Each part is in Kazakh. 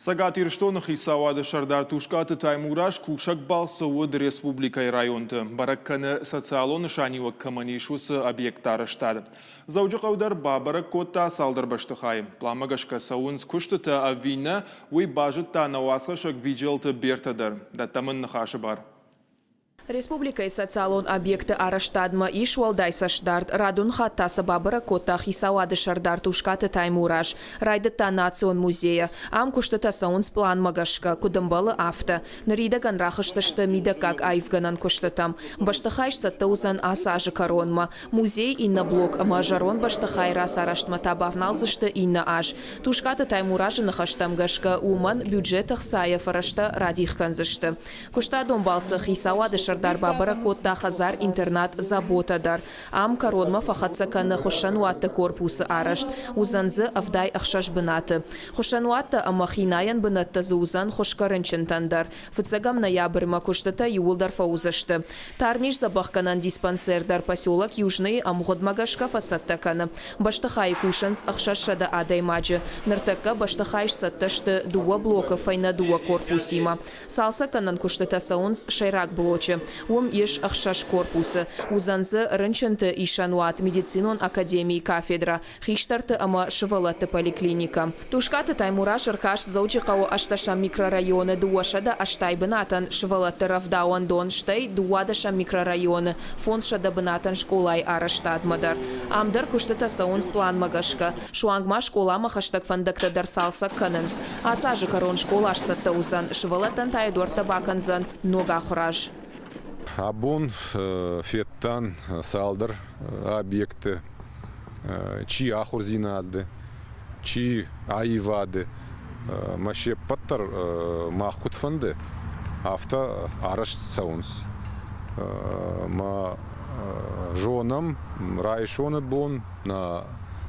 Сагат ирштоны хисавады шардар тушкаты таймураш кушак балсауыд республикай районты. Баракканы социалоны шанивак каманишусы объекттары штады. Зауджы қаудар бабарак котта салдар баштыхай. Пламагашка сауынс күштіті аввина уй бажытта навасқашак виджелты бертадар. Даттамын нахашы бар. Республика и социалон объекты араштадма и шуалдай сашдарт радун хатта сабабара кота хисавады шардар тушкаты таймураж. Райдата национ музея. Ам куштата саунс план магашка. Кудамбалы авто. Нарида ганрахышташты мида как айвганан куштатам. Баштахайш саттаузан асажы коронма. Музей инна блок. Мажарон баштахай рас араштма табавналзышты инна аж. Тушкаты таймуражы нахаштам гашка. Уман бюджетах сая фарашта радихканзышты. Кушта домбалсы хисавады шардар Бабара котта хазар интернат заботадар. Ам коронма фахатсаканы хошануатты корпусы арашт. Узанзы авдай ахшаш бынаты. Хошануатты амахинаян бынатты зузан хошкарынчынтандар. Фыцагам ноябрьма куштата юлдар фаузашты. Тарниш забахканан диспансердар поселок Южный амгодмагашка фасаттаканы. Баштахай кушанс ахшашада адаймаджи. Нартакка баштахайш сатташты дуа блока файна дуа корпусима. Салсаканан куштата саунс шайрак блочы. Еш ахшаш корпусы. Узанзы рынчынты ишануат медицинон академии кафедра. Хиштарты ама шывалаты поликлиника. Тушкаты таймураш аркаш заучикау ашташа микрорайоны дуашада аштайбынатан шывалаты равдауан дон штай дуадаша микрорайоны. Фоншада бынатан школай араштадмадар. Амдар куштата саунс план магашка. Шуангма школама хаштаг фандактадар салсак канынс. Асажы корон школа ашсатта узан. Шывалатан тайдор табаканзан нога хураж. Абон феттан салдар объекты, чи ахурзинады, чи айвады, маше паттар махкут фанды, авто араш саунс. Ма жонам райшоны бон на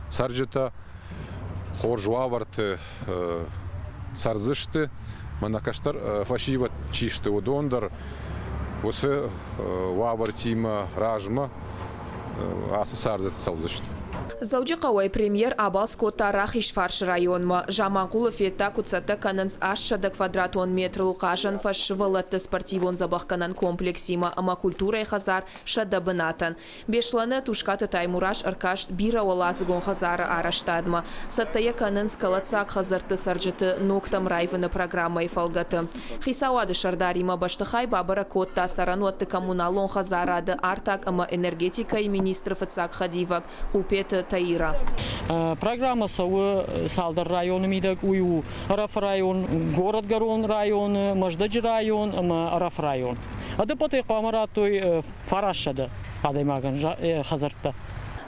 сарджета хоржуаварты сарзышты, манакаштар фашиват чишты удондар. Осы вавартима ражма асысардат салдышты. Зауджи қауай премьер Абалс кота рахиш фарш районма. Жаманқулы фетта куцата кананс ашшада квадратон метр лукашан фаш валатты спортивон забахканан комплексима, ама культура и хазар шада бынатан. Бешланы тушкаты таймураш аркашт бира олазыгон хазара араштадма. Саттая кананс калацак хазарты сарджыты ноктам райваны программа и фалгаты. Хисауады шардарима баштахай бабара котта сарануатты коммуналон хазарады артак, ама энергетика и министров ацак хадивак купеты Таира. Программа сауы Салдар районы мидак уйу Араф район, город Гарон районы, Мождаджи район, Араф район. Адапоты камаратой фарашада адаймаган хазартта.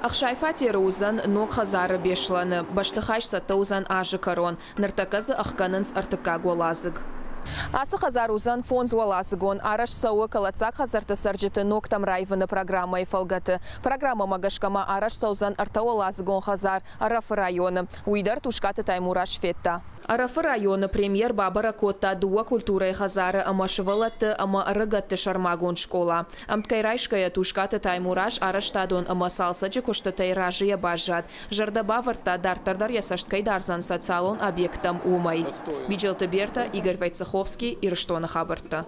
Ахшайфати рузан ног хазары бешланы. Баштахайш саттаузан ажы корон. Нартаказы ахканынс артыка голазык. Асы хазар узан фон зуалазыгон араш сауы калацак хазарты сарджеты ноктам райваны программа и фалгаты. Программа магашкама араш саузан артауалазыгон хазар Арафы районы. Уйдар тушкаты таймураш фетта. Арафы районы премьер Бабара Котта дуа культура и хазары ама шывалатты ама рыгатты шармагон школа. Амткайрайшкая тушкаты таймураш араштадон ама салсаджи коштатай ражия бажат. Жардаба варта дартардар ясашткай дарзан социалон объектам умай. Виджелты Берта, Игорь Войцеховский, Ирштона Хабарта.